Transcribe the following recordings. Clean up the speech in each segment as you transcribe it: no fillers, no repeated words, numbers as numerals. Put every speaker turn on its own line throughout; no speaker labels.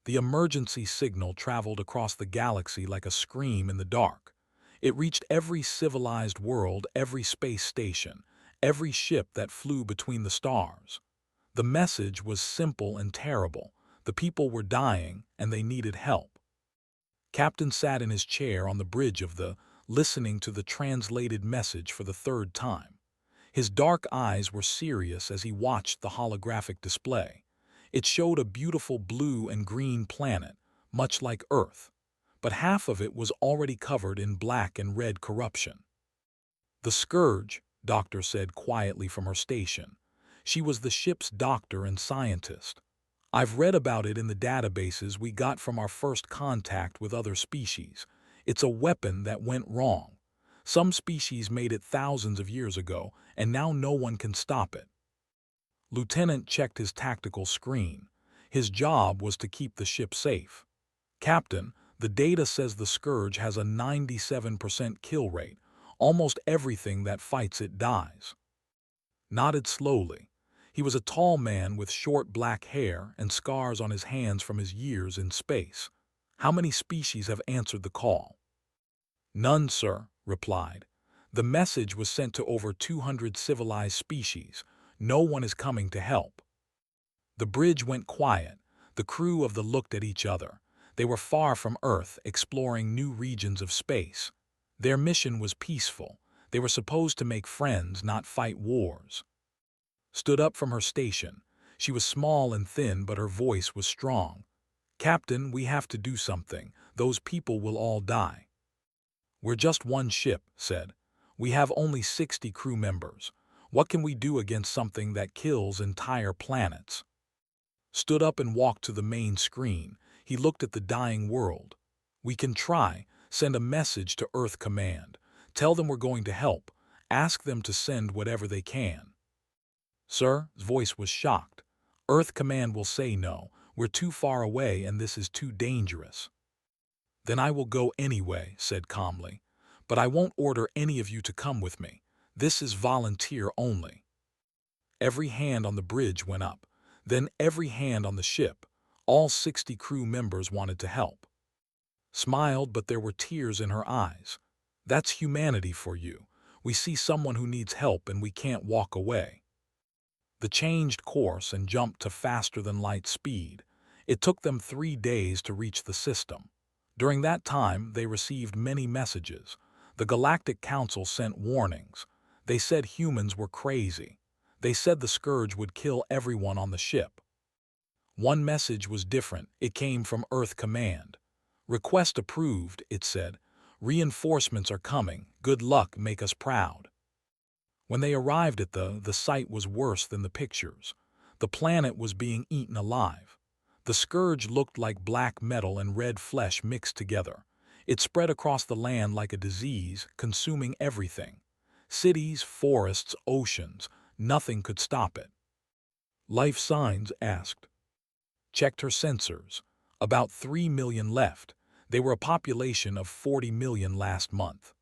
The emergency signal traveled across the galaxy like a scream in the dark. It reached every civilized world, every space station, every ship that flew between the stars. The message was simple and terrible. The people were dying, and they needed help. Captain sat in his chair on the bridge of the, listening to the translated message for the third time. His dark eyes were serious as he watched the holographic display. It showed a beautiful blue and green planet, much like Earth, but half of it was already covered in black and red corruption. "The Scourge," Doctor said quietly from her station. She was the ship's doctor and scientist. "I've read about it in the databases we got from our first contact with other species. It's a weapon that went wrong. Some species made it thousands of years ago, and now no one can stop it." Lieutenant checked his tactical screen. His job was to keep the ship safe. "Captain, the data says the Scourge has a 97% kill rate. Almost everything that fights it dies." Nodded slowly. He was a tall man with short black hair and scars on his hands from his years in space. "How many species have answered the call?" "None, sir," replied. "The message was sent to over 200 civilized species. No one is coming to help." The bridge went quiet. The crew of the looked at each other. They were far from Earth, exploring new regions of space. Their mission was peaceful. They were supposed to make friends, not fight wars. Stood up from her station. She was small and thin, but her voice was strong. "Captain, we have to do something. Those people will all die." "We're just one ship," said. "We have only 60 crew members. What can we do against something that kills entire planets?" Stood up and walked to the main screen. He looked at the dying world. "We can try. Send a message to Earth Command. Tell them we're going to help. Ask them to send whatever they can." "Sir," his voice was shocked. "Earth Command will say no. We're too far away and this is too dangerous." "Then I will go anyway," said calmly. "But I won't order any of you to come with me. This is volunteer only." Every hand on the bridge went up. Then every hand on the ship. All 60 crew members wanted to help. Smiled, but there were tears in her eyes. "That's humanity for you. We see someone who needs help and we can't walk away." They changed course and jumped to faster-than-light speed. It took them 3 days to reach the system. During that time, they received many messages. The Galactic Council sent warnings. They said humans were crazy. They said the Scourge would kill everyone on the ship. One message was different. It came from Earth Command. "Request approved," it said. "Reinforcements are coming. Good luck, make us proud." When they arrived at the sight was worse than the pictures. The planet was being eaten alive. The Scourge looked like black metal and red flesh mixed together. It spread across the land like a disease, consuming everything. Cities, forests, oceans, nothing could stop it. "Life signs?" asked. Checked her sensors. About 3 million left. They were a population of 40 million last month.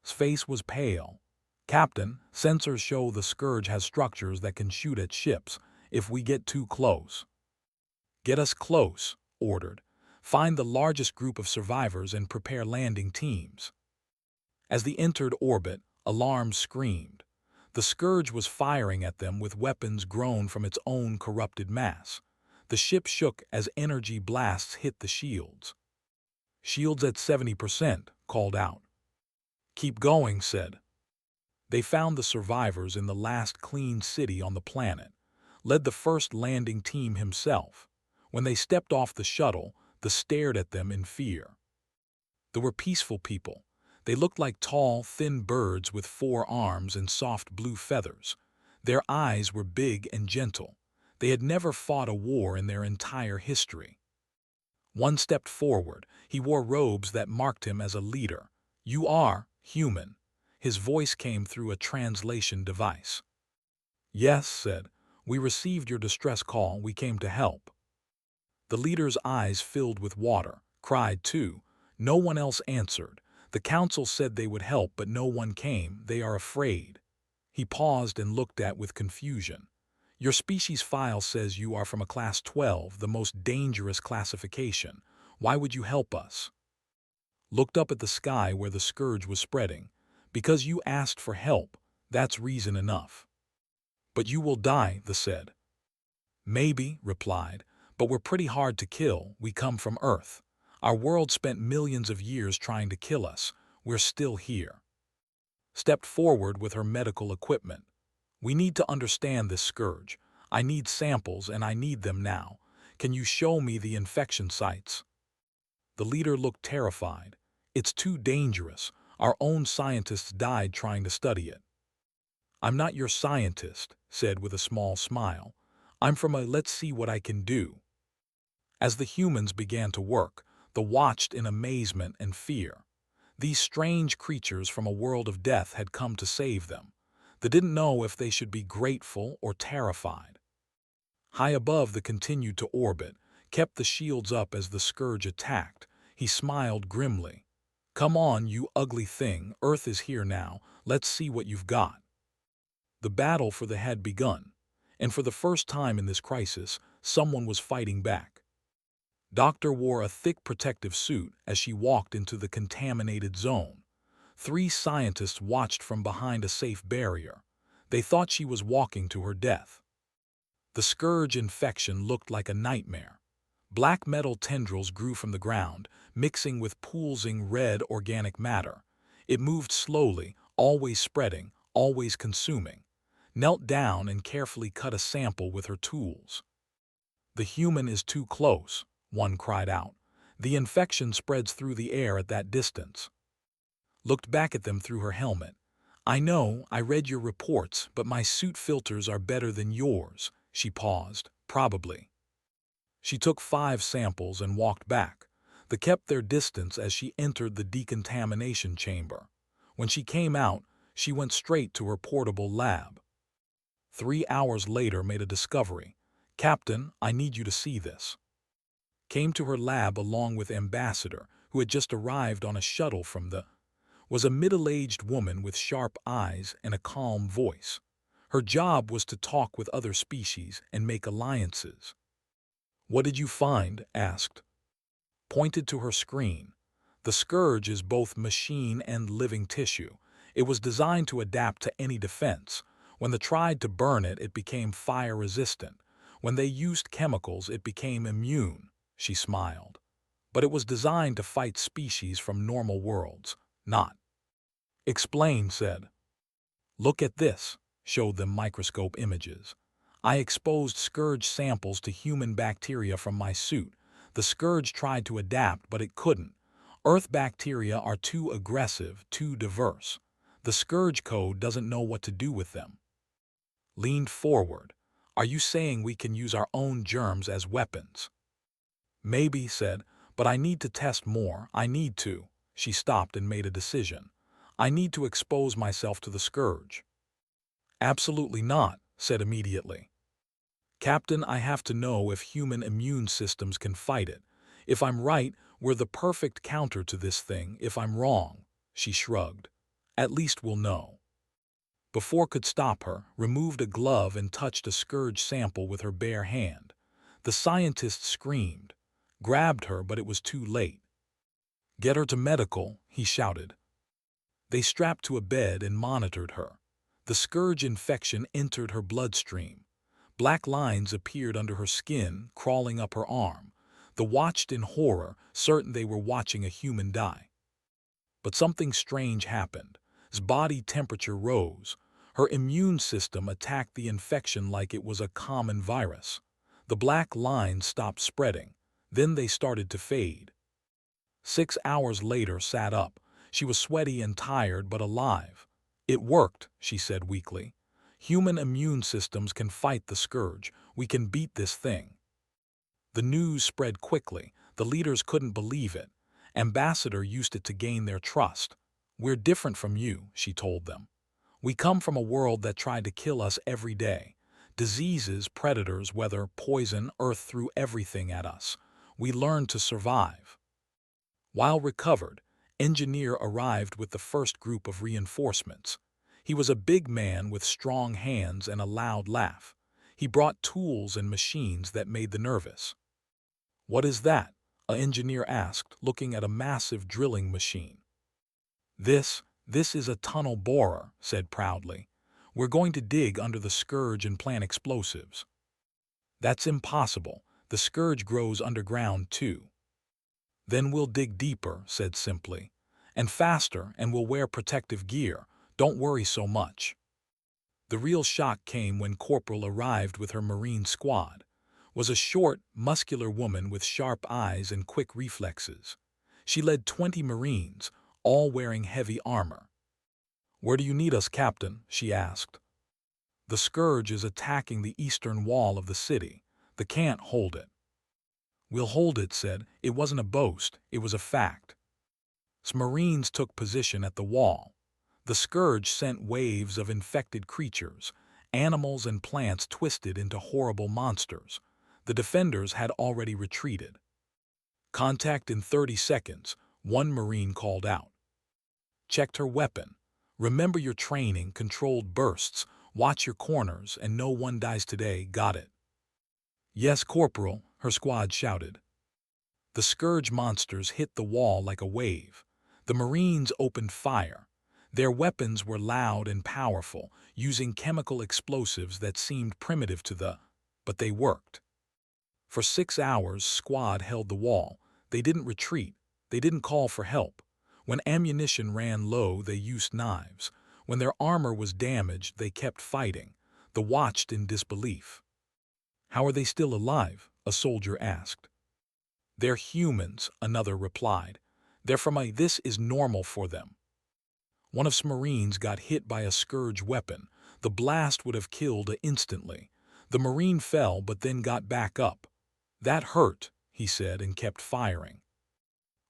His face was pale. "Captain, sensors show the Scourge has structures that can shoot at ships if we get too close." "Get us close," ordered. "Find the largest group of survivors and prepare landing teams." As they entered orbit, alarms screamed. The Scourge was firing at them with weapons grown from its own corrupted mass. The ship shook as energy blasts hit the shields. "Shields at 70%, called out. "Keep going," said. They found the survivors in the last clean city on the planet. Led the first landing team himself. When they stepped off the shuttle, they stared at them in fear. They were peaceful people. They looked like tall, thin birds with 4 arms and soft blue feathers. Their eyes were big and gentle. They had never fought a war in their entire history. One stepped forward. He wore robes that marked him as a leader. "You are human." His voice came through a translation device. "Yes," said. "We received your distress call. We came to help." The leader's eyes filled with water. Cried too. No one else answered. The council said they would help, but no one came. They are afraid. He paused and looked at with confusion. Your species file says you are from a Class 12, the most dangerous classification. Why would you help us? Looked up at the sky where the scourge was spreading. Because you asked for help, that's reason enough. But you will die, the said. Maybe, replied, but we're pretty hard to kill. We come from Earth. Our world spent millions of years trying to kill us. We're still here. Stepped forward with her medical equipment. We need to understand this scourge. I need samples and I need them now. Can you show me the infection sites? The leader looked terrified. It's too dangerous. Our own scientists died trying to study it. I'm not your scientist, said with a small smile. I'm from a let's see what I can do. As the humans began to work, they watched in amazement and fear. These strange creatures from a world of death had come to save them. They didn't know if they should be grateful or terrified. High above, they continued to orbit, kept the shields up as the scourge attacked. He smiled grimly. Come on, you ugly thing, Earth is here now, let's see what you've got. The battle for the had begun, and for the first time in this crisis, someone was fighting back. Doctor wore a thick protective suit as she walked into the contaminated zone. 3 scientists watched from behind a safe barrier. They thought she was walking to her death. The scourge infection looked like a nightmare. Black metal tendrils grew from the ground, mixing with pooling red organic matter. It moved slowly, always spreading, always consuming. Knelt down and carefully cut a sample with her tools. The human is too close, one cried out. The infection spreads through the air at that distance. Looked back at them through her helmet. I know, I read your reports, but my suit filters are better than yours. She paused. Probably. She took 5 samples and walked back. They kept their distance as she entered the decontamination chamber. When she came out, she went straight to her portable lab. 3 hours later made a discovery. Captain, I need you to see this. Came to her lab along with Ambassador, who had just arrived on a shuttle from the was a middle-aged woman with sharp eyes and a calm voice. Her job was to talk with other species and make alliances. What did you find? Asked. Pointed to her screen. The scourge is both machine and living tissue. It was designed to adapt to any defense. When they tried to burn it, it became fire-resistant. When they used chemicals, it became immune. She smiled. But it was designed to fight species from normal worlds, not. Explain, said. Look at this, showed them microscope images. I exposed scourge samples to human bacteria from my suit. The scourge tried to adapt, but it couldn't. Earth bacteria are too aggressive, too diverse. The scourge code doesn't know what to do with them. Leaned forward. Are you saying we can use our own germs as weapons? Maybe, said, but I need to test more. I need to. She stopped and made a decision. I need to expose myself to the scourge. Absolutely not, said immediately. Captain, I have to know if human immune systems can fight it. If I'm right, we're the perfect counter to this thing. If I'm wrong, she shrugged. At least we'll know. Before could stop her, removed a glove and touched a scourge sample with her bare hand. The scientist screamed, grabbed her, but it was too late. Get her to medical, he shouted. They strapped to a bed and monitored her. The scourge infection entered her bloodstream. Black lines appeared under her skin, crawling up her arm. They watched in horror, certain they were watching a human die. But something strange happened. His body temperature rose. Her immune system attacked the infection like it was a common virus. The black lines stopped spreading. Then they started to fade. 6 hours later, sat up. She was sweaty and tired, but alive. It worked, she said weakly. Human immune systems can fight the scourge. We can beat this thing. The news spread quickly. The leaders couldn't believe it. Ambassador used it to gain their trust. We're different from you, she told them. We come from a world that tried to kill us every day. Diseases, predators, weather, poison, Earth threw everything at us. We learned to survive. While recovered, Engineer arrived with the first group of reinforcements. He was a big man with strong hands and a loud laugh. He brought tools and machines that made the nervous. "What is that?" an engineer asked, looking at a massive drilling machine. This is a tunnel borer," said proudly. "We're going to dig under the scourge and plant explosives." "That's impossible. The scourge grows underground too." "Then we'll dig deeper," said simply. "And faster, and we'll wear protective gear. Don't worry so much." The real shock came when Corporal arrived with her Marine squad. Was a short, muscular woman with sharp eyes and quick reflexes. She led 20 Marines, all wearing heavy armor. "Where do you need us, Captain?" she asked. "The scourge is attacking the eastern wall of the city. They can't hold it." "We'll hold it," said. It wasn't a boast, it was a fact. Marines took position at the wall. The scourge sent waves of infected creatures. Animals and plants twisted into horrible monsters. The defenders had already retreated. "Contact in 30 seconds, one Marine called out. Checked her weapon. "Remember your training, controlled bursts, watch your corners, and no one dies today, got it?" "Yes, Corporal," her squad shouted. The scourge monsters hit the wall like a wave. The Marines opened fire. Their weapons were loud and powerful, using chemical explosives that seemed primitive but they worked. For 6 hours, squad held the wall. They didn't retreat. They didn't call for help. When ammunition ran low, they used knives. When their armor was damaged, they kept fighting. They watched in disbelief. "How are they still alive?" a soldier asked. "They're humans," another replied. This is normal for them." One of Marines got hit by a scourge weapon. The blast would have killed instantly. The Marine fell but then got back up. "That hurt," he said, and kept firing.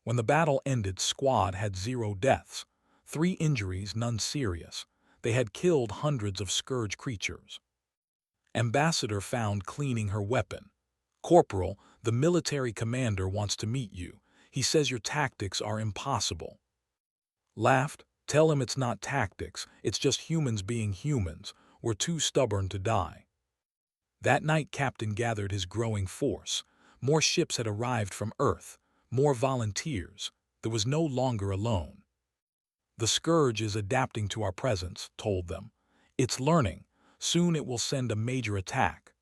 When the battle ended, squad had 0 deaths. 3 injuries, none serious. They had killed hundreds of scourge creatures. Ambassador found cleaning her weapon. "Corporal, the military commander wants to meet you. He says your tactics are impossible." Laughed. "Tell him it's not tactics, it's just humans being humans. We're too stubborn to die." That night, Captain gathered his growing force. More ships had arrived from Earth, more volunteers. There was no longer alone. "The scourge is adapting to our presence," told them. "It's learning. Soon it will send a major attack."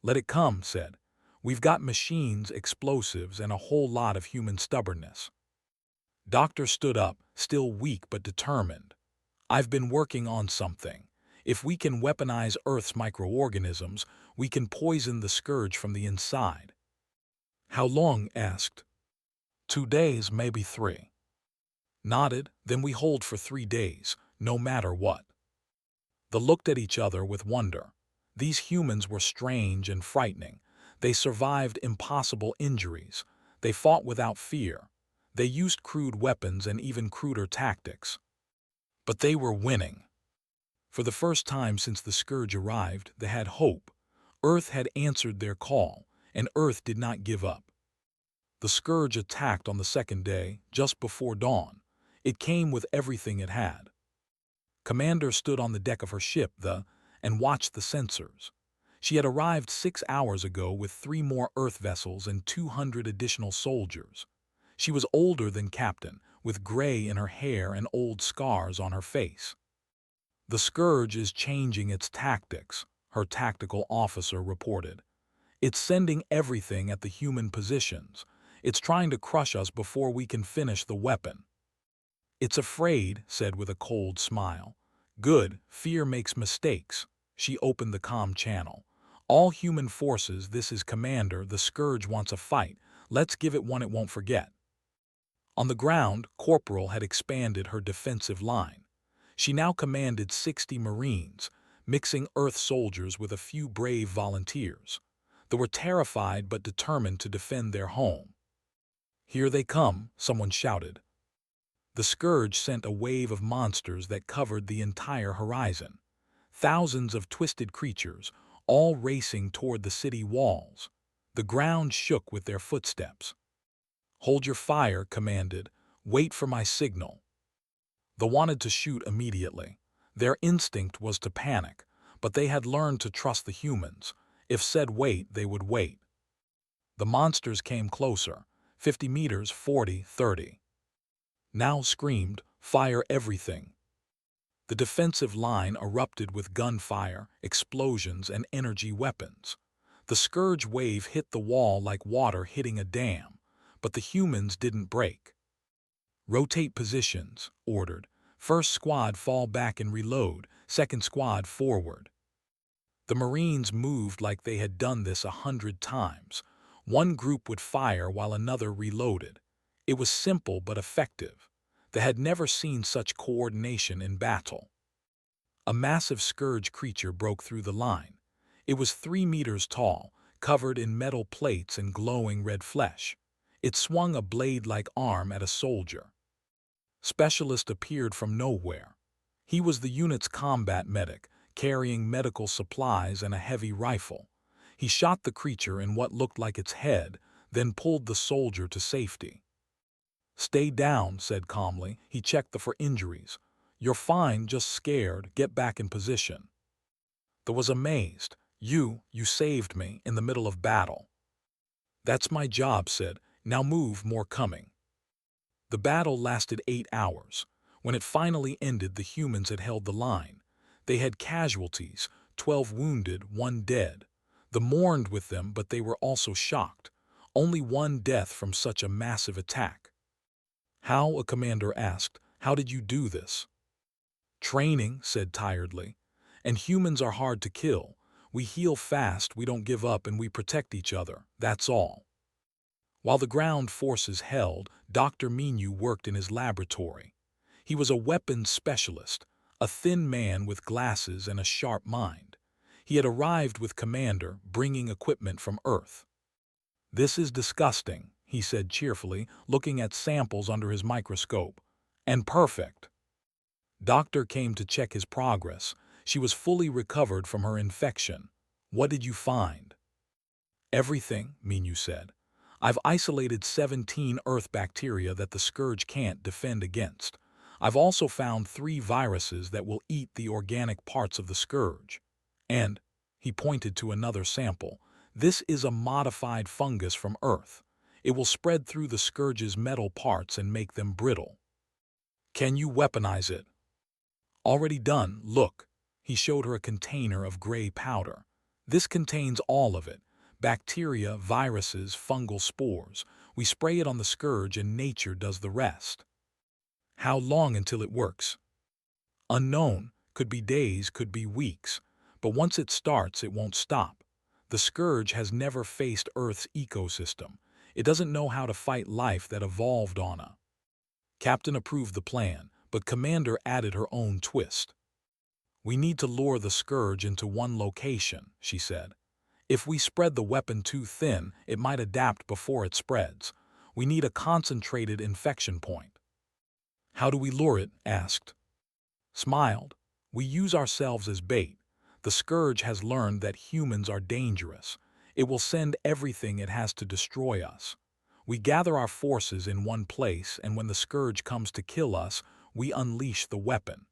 "Let it come," said. "We've got machines, explosives, and a whole lot of human stubbornness." Doctor stood up, still weak but determined. "I've been working on something. If we can weaponize Earth's microorganisms, we can poison the scourge from the inside." "How long?" asked. 2 days, maybe 3. Nodded. "Then we hold for 3 days, no matter what." They looked at each other with wonder. These humans were strange and frightening. They survived impossible injuries. They fought without fear. They used crude weapons and even cruder tactics. But they were winning. For the first time since the scourge arrived, they had hope. Earth had answered their call, and Earth did not give up. The scourge attacked on the 2nd day, just before dawn. It came with everything it had. Commander stood on the deck of her ship, and watched the sensors. She had arrived 6 hours ago with 3 more Earth vessels and 200 additional soldiers. She was older than Captain, with gray in her hair and old scars on her face. "The scourge is changing its tactics," her tactical officer reported. "It's sending everything at the human positions. It's trying to crush us before we can finish the weapon." "It's afraid," said with a cold smile. "Good, fear makes mistakes." She opened the comm channel. "All human forces, this is Commander. The scourge wants a fight. Let's give it one it won't forget." On the ground, Corporal had expanded her defensive line. She now commanded 60 Marines, mixing Earth soldiers with a few brave volunteers. They were terrified but determined to defend their home. "Here they come," someone shouted. The scourge sent a wave of monsters that covered the entire horizon. Thousands of twisted creatures, all racing toward the city walls. The ground shook with their footsteps. "Hold your fire," commanded. "Wait for my signal." They wanted to shoot immediately. Their instinct was to panic, but they had learned to trust the humans. If said wait, they would wait. The monsters came closer, 50 meters, 40, 30. Now screamed, "Fire everything!" The defensive line erupted with gunfire, explosions, and energy weapons. The scourge wave hit the wall like water hitting a dam, but the humans didn't break. "Rotate positions," ordered. "First squad fall back and reload, second squad forward." The Marines moved like they had done this 100 times. One group would fire while another reloaded. It was simple but effective. They had never seen such coordination in battle. A massive scourge creature broke through the line. It was 3 meters tall, covered in metal plates and glowing red flesh. It swung a blade-like arm at a soldier. Specialist appeared from nowhere. He was the unit's combat medic, carrying medical supplies and a heavy rifle. He shot the creature in what looked like its head, then pulled the soldier to safety. "Stay down," said calmly. He checked for injuries. "You're fine, just scared. Get back in position." The was amazed. You saved me in the middle of battle." "That's my job," said. "Now move, more coming." The battle lasted 8 hours. When it finally ended, the humans had held the line. They had casualties, 12 wounded, 1 dead. They mourned with them, but they were also shocked. Only 1 death from such a massive attack. "How?" a commander asked. "How did you do this?" "Training," said tiredly. "And humans are hard to kill. We heal fast, we don't give up, and we protect each other. That's all." While the ground forces held, Dr. Minu worked in his laboratory. He was a weapons specialist, a thin man with glasses and a sharp mind. He had arrived with Commander, bringing equipment from Earth. "This is disgusting," he said cheerfully, looking at samples under his microscope. "And perfect." Doctor came to check his progress. She was fully recovered from her infection. "What did you find?" "Everything," Minu said. "I've isolated 17 Earth bacteria that the scourge can't defend against. I've also found 3 viruses that will eat the organic parts of the scourge. And," he pointed to another sample, "this is a modified fungus from Earth. It will spread through the scourge's metal parts and make them brittle." "Can you weaponize it?" "Already done, look." He showed her a container of gray powder. "This contains all of it. Bacteria, viruses, fungal spores. We spray it on the scourge and nature does the rest." "How long until it works?" "Unknown. Could be days, could be weeks. But once it starts, it won't stop. The scourge has never faced Earth's ecosystem. It doesn't know how to fight life that evolved on a." Captain approved the plan, but Commander added her own twist. "We need to lure the scourge into one location," she said. "If we spread the weapon too thin, it might adapt before it spreads. We need a concentrated infection point." "How do we lure it?" asked. Smiled. "We use ourselves as bait. The scourge has learned that humans are dangerous. It will send everything it has to destroy us. We gather our forces in one place, and when the scourge comes to kill us, we unleash the weapon."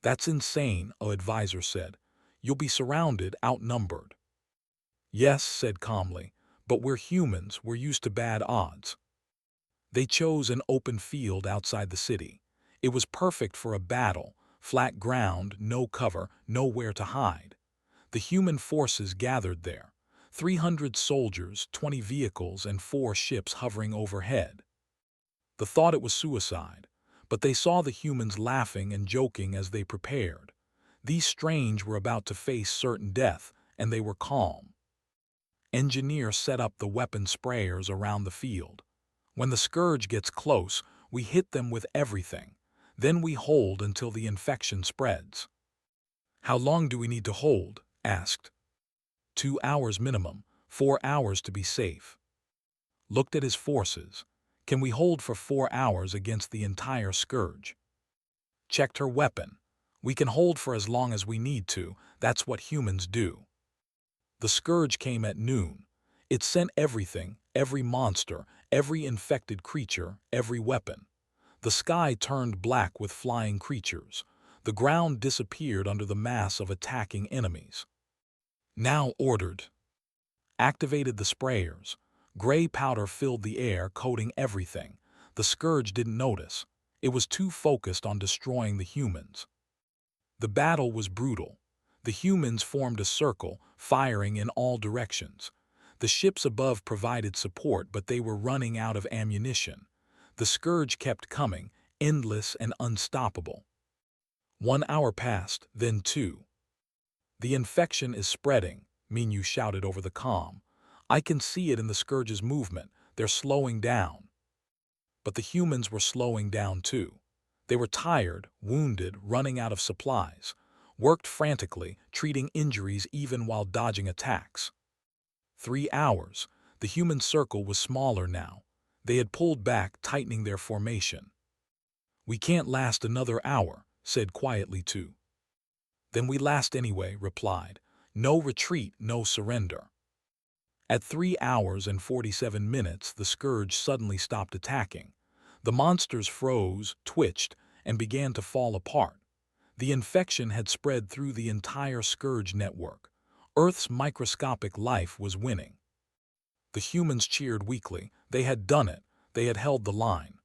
"That's insane," an advisor said. "You'll be surrounded, outnumbered." "Yes," said calmly, "but we're humans, we're used to bad odds." They chose an open field outside the city. It was perfect for a battle, flat ground, no cover, nowhere to hide. The human forces gathered there. 300 soldiers, 20 vehicles, and 4 ships hovering overhead. They thought it was suicide, but they saw the humans laughing and joking as they prepared. These strange were about to face certain death, and they were calm. Engineer set up the weapon sprayers around the field. "When the scourge gets close, we hit them with everything. Then we hold until the infection spreads." "How long do we need to hold?" asked. 2 hours minimum, 4 hours to be safe." Looked at his forces. "Can we hold for 4 hours against the entire scourge?" Checked her weapon. "We can hold for as long as we need to. That's what humans do." The scourge came at noon. It sent everything, every monster, every infected creature, every weapon. The sky turned black with flying creatures. The ground disappeared under the mass of attacking enemies. Now ordered. Activated the sprayers. Gray powder filled the air, coating everything. The Scourge didn't notice. It was too focused on destroying the humans. The battle was brutal. The humans formed a circle, firing in all directions. The ships above provided support, but they were running out of ammunition. The Scourge kept coming, endless and unstoppable. 1 hour passed, then 2. "The infection is spreading," Minyu shouted over the comm. "I can see it in the Scourge's movement. They're slowing down." But the humans were slowing down too. They were tired, wounded, running out of supplies, worked frantically, treating injuries even while dodging attacks. 3 hours. The human circle was smaller now. They had pulled back, tightening their formation. "We can't last another hour," said quietly too. "Then we last anyway," replied. "No retreat, no surrender." At 3 hours and 47 minutes, the Scourge suddenly stopped attacking. The monsters froze, twitched, and began to fall apart. The infection had spread through the entire Scourge network. Earth's microscopic life was winning. The humans cheered weakly. They had done it. They had held the line.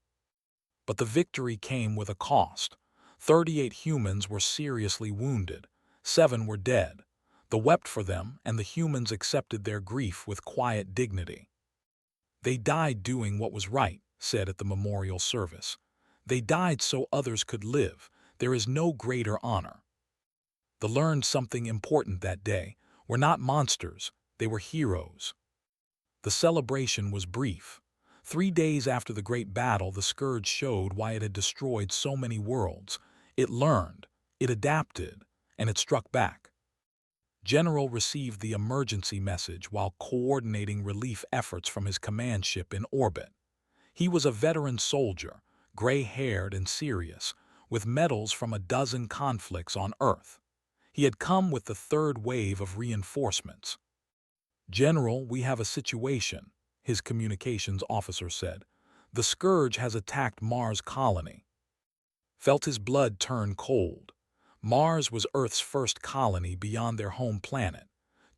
But the victory came with a cost. 38 humans were seriously wounded. 7 were dead. The wept for them, and the humans accepted their grief with quiet dignity. "They died doing what was right," said at the memorial service. "They died so others could live. There is no greater honor." They learned something important that day. Were not monsters, they were heroes. The celebration was brief. 3 days after the great battle, the Scourge showed why it had destroyed so many worlds. It learned, it adapted, and it struck back. General received the emergency message while coordinating relief efforts from his command ship in orbit. He was a veteran soldier, gray-haired and serious, with medals from a dozen conflicts on Earth. He had come with the 3rd wave of reinforcements. "General, we have a situation," his communications officer said. "The Scourge has attacked Mars colony." Felt his blood turn cold. Mars was Earth's first colony beyond their home planet.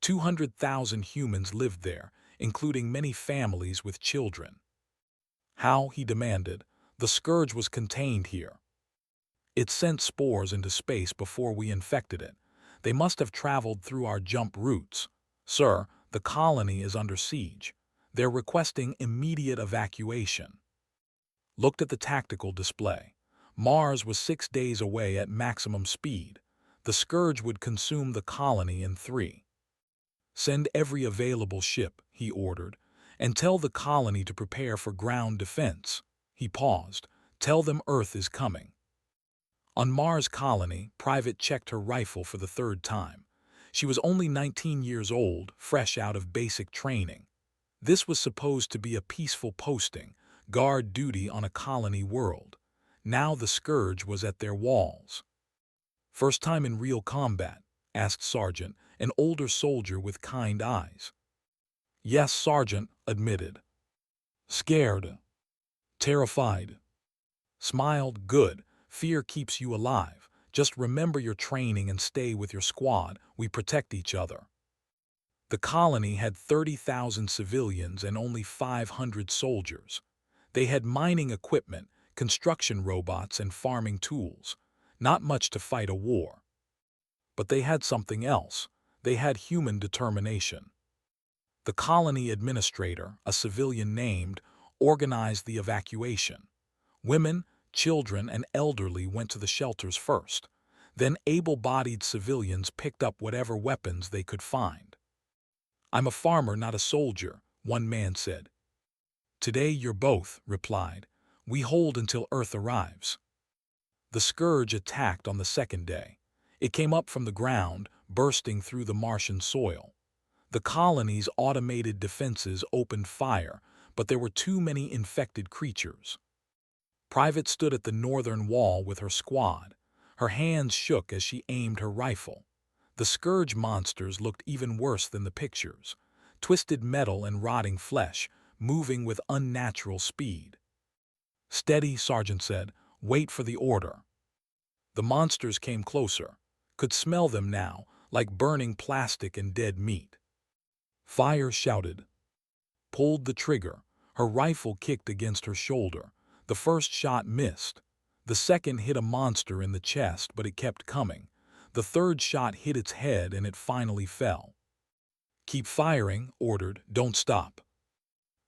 200,000 humans lived there, including many families with children. "How?" he demanded. "The Scourge was contained here." "It sent spores into space before we infected it. They must have traveled through our jump routes. Sir, the colony is under siege. They're requesting immediate evacuation." Looked at the tactical display. Mars was 6 days away at maximum speed. The Scourge would consume the colony in 3. "Send every available ship," he ordered, "and tell the colony to prepare for ground defense." He paused. "Tell them Earth is coming." On Mars colony, Private checked her rifle for the 3rd time. She was only 19 years old, fresh out of basic training. This was supposed to be a peaceful posting, guard duty on a colony world. Now the Scourge was at their walls. "First time in real combat?" asked Sergeant, an older soldier with kind eyes. "Yes, Sergeant," admitted. "Scared?" "Terrified?" Smiled. "Good. Fear keeps you alive. Just remember your training and stay with your squad. We protect each other." The colony had 30,000 civilians and only 500 soldiers. They had mining equipment, construction robots, and farming tools. Not much to fight a war. But they had something else. They had human determination. The colony administrator, a civilian named, organized the evacuation. Women, children, and elderly went to the shelters first. Then able-bodied civilians picked up whatever weapons they could find. "I'm a farmer, not a soldier," one man said. "Today you're both," replied. "We hold until Earth arrives." The Scourge attacked on the 2nd day. It came up from the ground, bursting through the Martian soil. The colony's automated defenses opened fire, but there were too many infected creatures. Private stood at the northern wall with her squad. Her hands shook as she aimed her rifle. The Scourge monsters looked even worse than the pictures. Twisted metal and rotting flesh, moving with unnatural speed. "Steady," Sergeant said. "Wait for the order." The monsters came closer, could smell them now, like burning plastic and dead meat. Fire shouted, pulled the trigger. Her rifle kicked against her shoulder. The first shot missed. The second hit a monster in the chest, but it kept coming. The third shot hit its head and it finally fell. Keep firing, ordered, don't stop.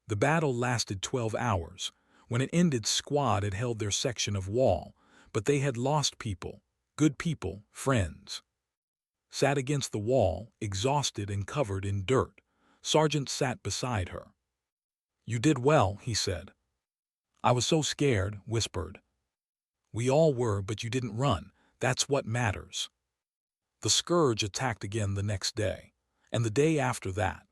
The battle lasted 12 hours. When it ended, Squad had held their section of wall, but they had lost people, good people, friends. Sat against the wall, exhausted and covered in dirt. Sergeant sat beside her. You did well, he said. I was so scared, whispered. We all were, but you didn't run. That's what matters. The Scourge attacked again the next day, and the day after that.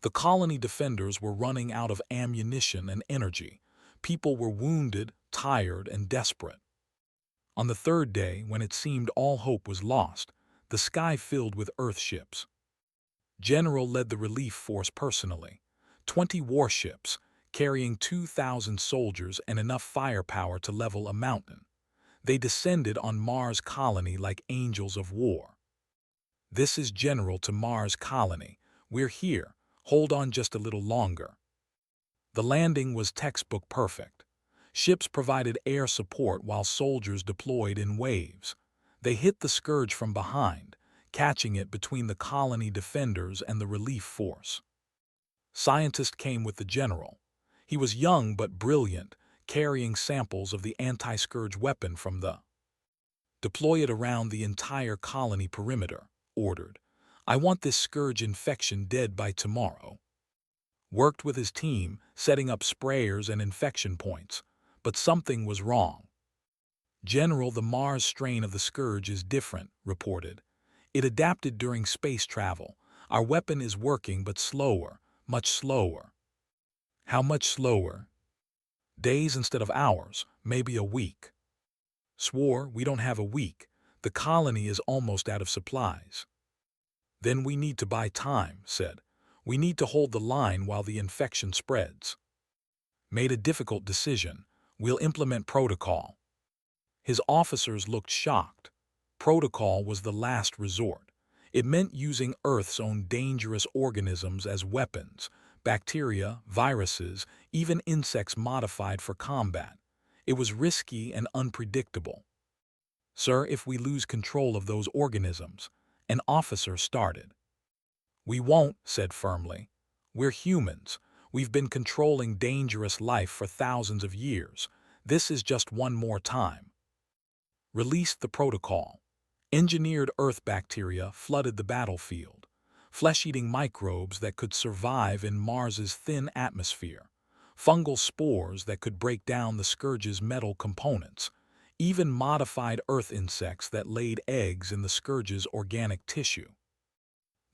The colony defenders were running out of ammunition and energy. People were wounded, tired, and desperate. On the third day, when it seemed all hope was lost, the sky filled with Earth ships. General led the relief force personally. 20 warships, carrying 2,000 soldiers and enough firepower to level a mountain. They descended on Mars colony like angels of war. This is General to Mars colony. We're here. Hold on just a little longer. The landing was textbook perfect. Ships provided air support while soldiers deployed in waves. They hit the Scourge from behind, catching it between the colony defenders and the relief force. Scientist came with the general. He was young but brilliant, carrying samples of the anti-Scourge weapon from the Deploy it around the entire colony perimeter, ordered. I want this Scourge infection dead by tomorrow. Worked with his team, setting up sprayers and infection points, but something was wrong. General, the Mars strain of the Scourge is different, reported. It adapted during space travel. Our weapon is working but slower, much slower. How much slower? Days instead of hours, maybe a week. Swore, we don't have a week. The colony is almost out of supplies. Then we need to buy time, said. We need to hold the line while the infection spreads. Made a difficult decision. We'll implement protocol. His officers looked shocked. Protocol was the last resort. It meant using Earth's own dangerous organisms as weapons, bacteria, viruses, even insects modified for combat. It was risky and unpredictable. Sir, if we lose control of those organisms, an officer started. We won't, said firmly. We're humans. We've been controlling dangerous life for thousands of years. This is just one more time. Released the protocol. Engineered Earth bacteria flooded the battlefield, flesh-eating microbes that could survive in Mars's thin atmosphere, fungal spores that could break down the Scourge's metal components, even modified Earth insects that laid eggs in the Scourge's organic tissue.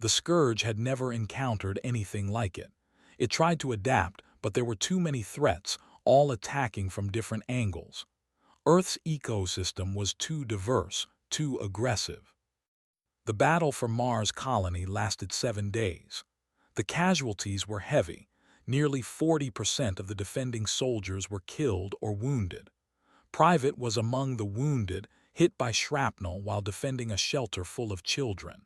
The Scourge had never encountered anything like it. It tried to adapt, but there were too many threats, all attacking from different angles. Earth's ecosystem was too diverse, too aggressive. The battle for Mars colony lasted 7 days. The casualties were heavy. Nearly 40% of the defending soldiers were killed or wounded. Private was among the wounded, hit by shrapnel while defending a shelter full of children.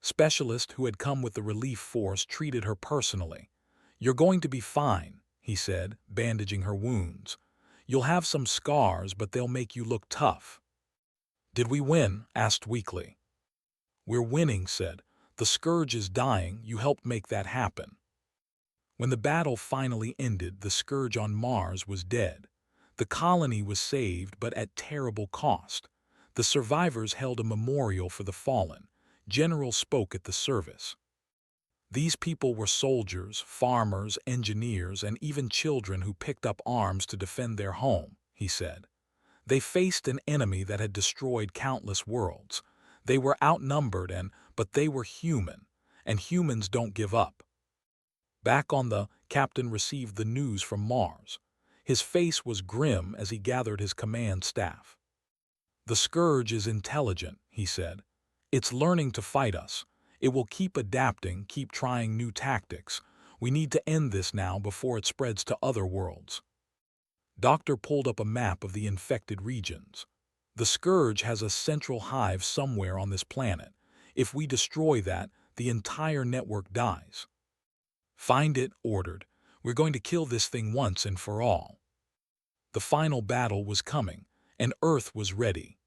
Specialist who had come with the relief force treated her personally. You're going to be fine, he said, bandaging her wounds. You'll have some scars, but they'll make you look tough. Did we win? Asked weakly. We're winning, said. The Scourge is dying. You helped make that happen. When the battle finally ended, the Scourge on Mars was dead. The colony was saved, but at terrible cost. The survivors held a memorial for the fallen. General spoke at the service. These people were soldiers, farmers, engineers, and even children who picked up arms to defend their home, he said. They faced an enemy that had destroyed countless worlds. They were outnumbered, but they were human, and humans don't give up. Back on the captain received the news from Mars. His face was grim as he gathered his command staff. The Scourge is intelligent, he said. It's learning to fight us. It will keep adapting, keep trying new tactics. We need to end this now before it spreads to other worlds. Doctor pulled up a map of the infected regions. The Scourge has a central hive somewhere on this planet. If we destroy that, the entire network dies. Find it, ordered. We're going to kill this thing once and for all. The final battle was coming, and Earth was ready.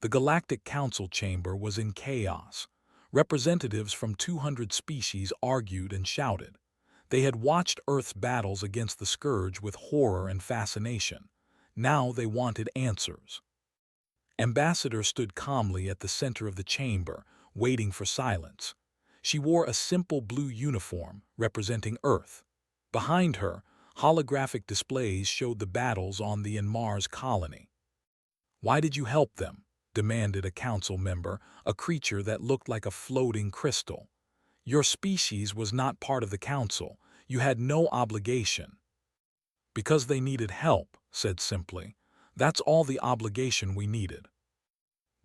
The Galactic Council chamber was in chaos. Representatives from 200 species argued and shouted. They had watched Earth's battles against the Scourge with horror and fascination. Now they wanted answers. Ambassador stood calmly at the center of the chamber, waiting for silence. She wore a simple blue uniform representing Earth. Behind her, holographic displays showed the battles on the Mars colony. "Why did you help them?" demanded a council member, a creature that looked like a floating crystal. "Your species was not part of the council. You had no obligation." "Because they needed help," said simply. "That's all the obligation we needed."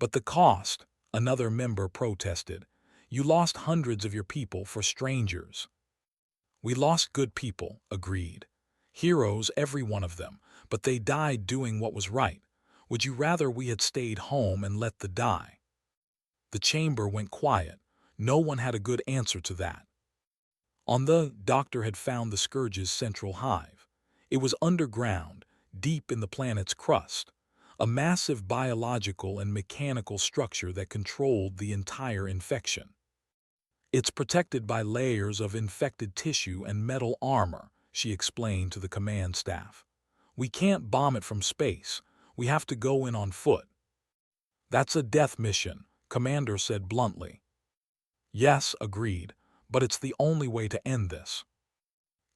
"But the cost," another member protested. "You lost hundreds of your people for strangers." "We lost good people," agreed. "Heroes, every one of them, but they died doing what was right. Would you rather we had stayed home and let them die?" The chamber went quiet. No one had a good answer to that. The doctor had found the Scourge's central hive. It was underground, deep in the planet's crust, a massive biological and mechanical structure that controlled the entire infection. "It's protected by layers of infected tissue and metal armor," she explained to the command staff. "We can't bomb it from space. We have to go in on foot." "That's a death mission," Commander said bluntly. "Yes," agreed, "but it's the only way to end this."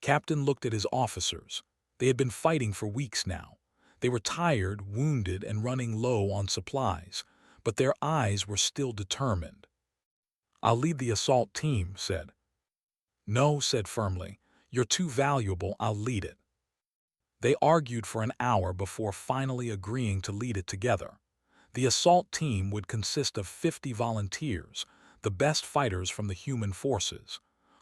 Captain looked at his officers. They had been fighting for weeks now. They were tired, wounded, and running low on supplies, but their eyes were still determined. "I'll lead the assault team," said. "No," said firmly. "You're too valuable, I'll lead it." They argued for an hour before finally agreeing to lead it together. The assault team would consist of 50 volunteers, the best fighters from the human forces.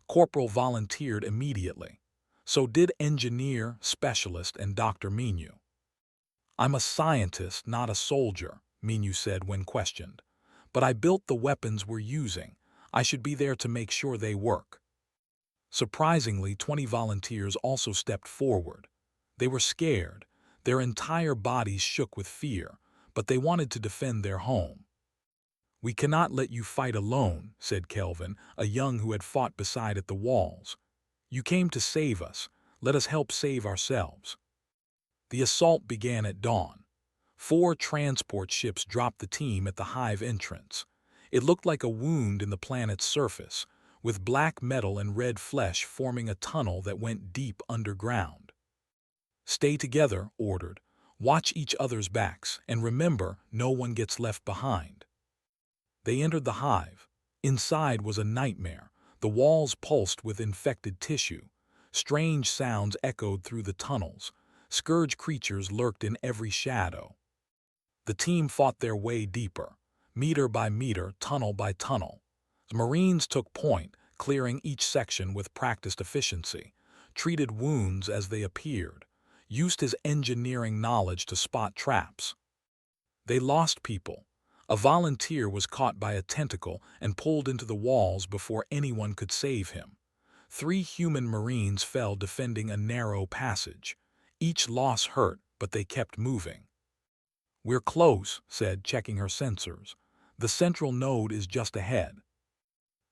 Corporal volunteered immediately. So did engineer, specialist, and Dr. Minu. "I'm a scientist, not a soldier," Minu said when questioned. "But I built the weapons we're using. I should be there to make sure they work." Surprisingly, 20 volunteers also stepped forward. They were scared. Their entire bodies shook with fear, but they wanted to defend their home. "We cannot let you fight alone," said Kelvin, a young who had fought beside at the walls. "You came to save us. Let us help save ourselves." The assault began at dawn. 4 transport ships dropped the team at the hive entrance. It looked like a wound in the planet's surface, with black metal and red flesh forming a tunnel that went deep underground. "Stay together," ordered. "Watch each other's backs, and remember, no one gets left behind." They entered the hive. Inside was a nightmare. The walls pulsed with infected tissue. Strange sounds echoed through the tunnels. Scourge creatures lurked in every shadow. The team fought their way deeper, meter by meter, tunnel by tunnel. The Marines took point, clearing each section with practiced efficiency, treated wounds as they appeared, used his engineering knowledge to spot traps. They lost people. A volunteer was caught by a tentacle and pulled into the walls before anyone could save him. 3 human Marines fell defending a narrow passage. Each loss hurt, but they kept moving. "We're close," said, checking her sensors. "The central node is just ahead."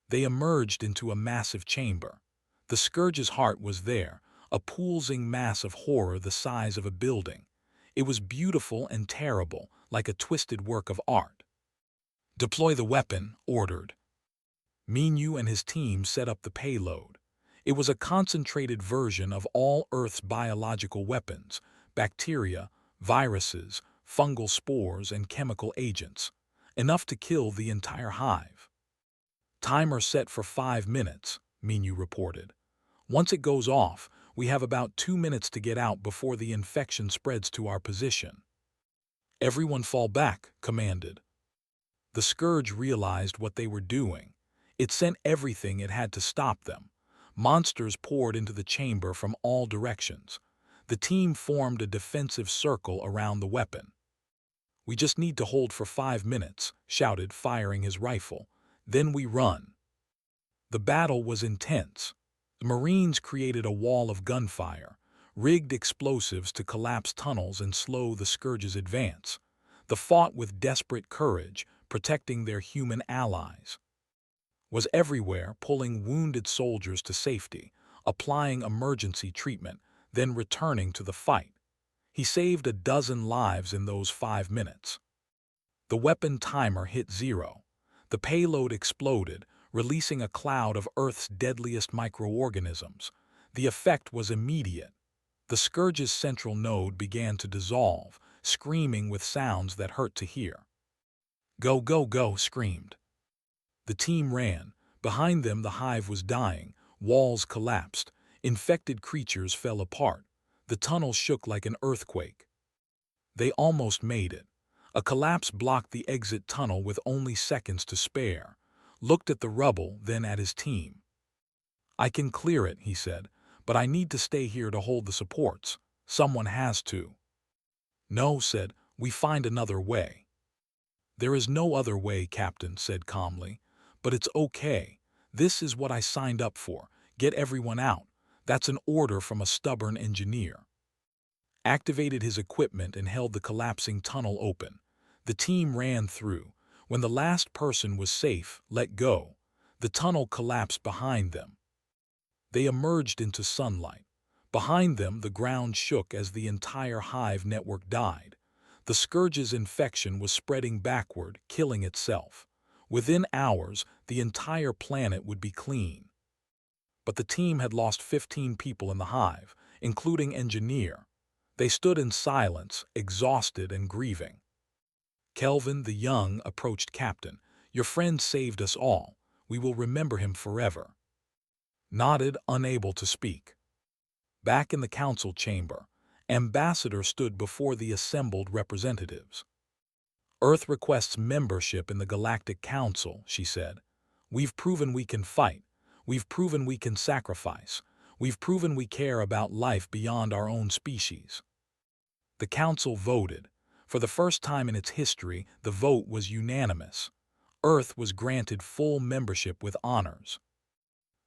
They emerged into a massive chamber. The Scourge's heart was there, a pulsing mass of horror the size of a building. It was beautiful and terrible, like a twisted work of art. "Deploy the weapon," ordered. Minu and his team set up the payload. It was a concentrated version of all Earth's biological weapons: bacteria, viruses, fungal spores, and chemical agents, enough to kill the entire hive. "Timer set for 5 minutes," Minu reported. "Once it goes off, we have about 2 minutes to get out before the infection spreads to our position." "Everyone fall back," commanded. The Scourge realized what they were doing. It sent everything it had to stop them. Monsters poured into the chamber from all directions. The team formed a defensive circle around the weapon. "We just need to hold for 5 minutes," shouted, firing his rifle. "Then we run." The battle was intense. The Marines created a wall of gunfire, rigged explosives to collapse tunnels and slow the Scourge's advance. They fought with desperate courage, protecting their human allies. Was everywhere, pulling wounded soldiers to safety, applying emergency treatment, then returning to the fight. He saved a dozen lives in those 5 minutes. The weapon timer hit 0. The payload exploded, releasing a cloud of Earth's deadliest microorganisms. The effect was immediate. The Scourge's central node began to dissolve, screaming with sounds that hurt to hear. "Go, go, go," screamed. The team ran. Behind them the hive was dying, walls collapsed, infected creatures fell apart. The tunnel shook like an earthquake. They almost made it. A collapse blocked the exit tunnel with only seconds to spare. Looked at the rubble, then at his team. "I can clear it," he said, "but I need to stay here to hold the supports. Someone has to." "No," said, "we find another way." "There is no other way," Captain said calmly. "But it's okay. This is what I signed up for. Get everyone out. That's an order from a stubborn engineer." Activated his equipment and held the collapsing tunnel open. The team ran through. When the last person was safe, let go. The tunnel collapsed behind them. They emerged into sunlight. Behind them, the ground shook as the entire hive network died. The Scourge's infection was spreading backward, killing itself. Within hours, the entire planet would be clean. But the team had lost 15 people in the hive, including engineer. They stood in silence, exhausted and grieving. Kelvin the Young approached Captain. "Your friend saved us all. We will remember him forever." Nodded, unable to speak. Back in the council chamber, Ambassador stood before the assembled representatives. "Earth requests membership in the Galactic Council," she said. "We've proven we can fight. We've proven we can sacrifice. We've proven we care about life beyond our own species." The council voted. For the first time in its history, the vote was unanimous. Earth was granted full membership with honors.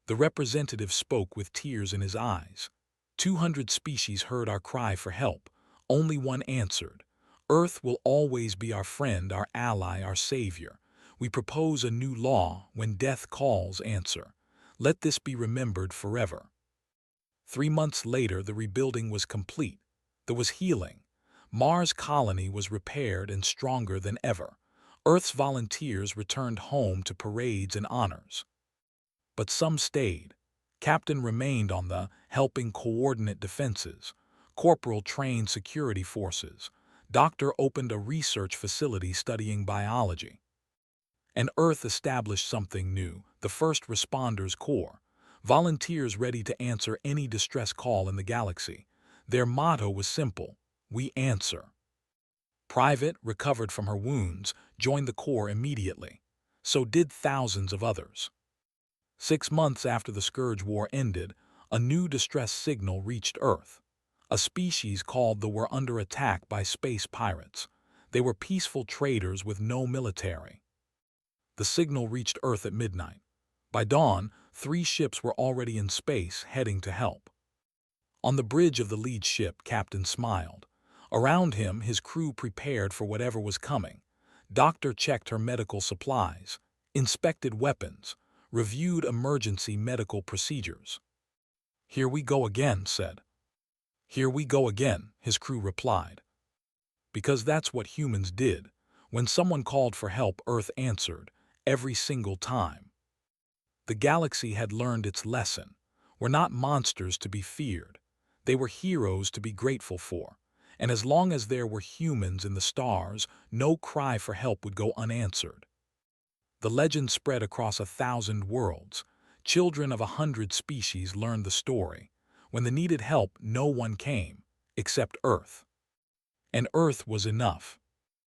The representative spoke with tears in his eyes. 200 species heard our cry for help. Only one answered. "Earth will always be our friend, our ally, our savior. We propose a new law: when death calls, answer. Let this be remembered forever." 3 months later, the rebuilding was complete. There was healing. Mars' colony was repaired and stronger than ever. Earth's volunteers returned home to parades and honors. But some stayed. Captain remained on the helping coordinate defenses. Corporal trained security forces. Doctor opened a research facility studying biology. And Earth established something new, the First Responders Corps. Volunteers ready to answer any distress call in the galaxy. Their motto was simple: "We answer." Private, recovered from her wounds, joined the Corps immediately. So did thousands of others. 6 months after the Scourge War ended, a new distress signal reached Earth. A species called the were under attack by space pirates. They were peaceful traders with no military. The signal reached Earth at midnight. By dawn, 3 ships were already in space, heading to help. On the bridge of the lead ship, Captain smiled. Around him, his crew prepared for whatever was coming. Doctor checked her medical supplies, inspected weapons, reviewed emergency medical procedures. "Here we go again," said. "Here we go again," his crew replied. Because that's what humans did. When someone called for help, Earth answered, every single time. The galaxy had learned its lesson. We're not monsters to be feared. They were heroes to be grateful for. And as long as there were humans in the stars, no cry for help would go unanswered. The legend spread across 1,000 worlds. Children of 100 species learned the story. When they needed help, no one came, except Earth. And Earth was enough.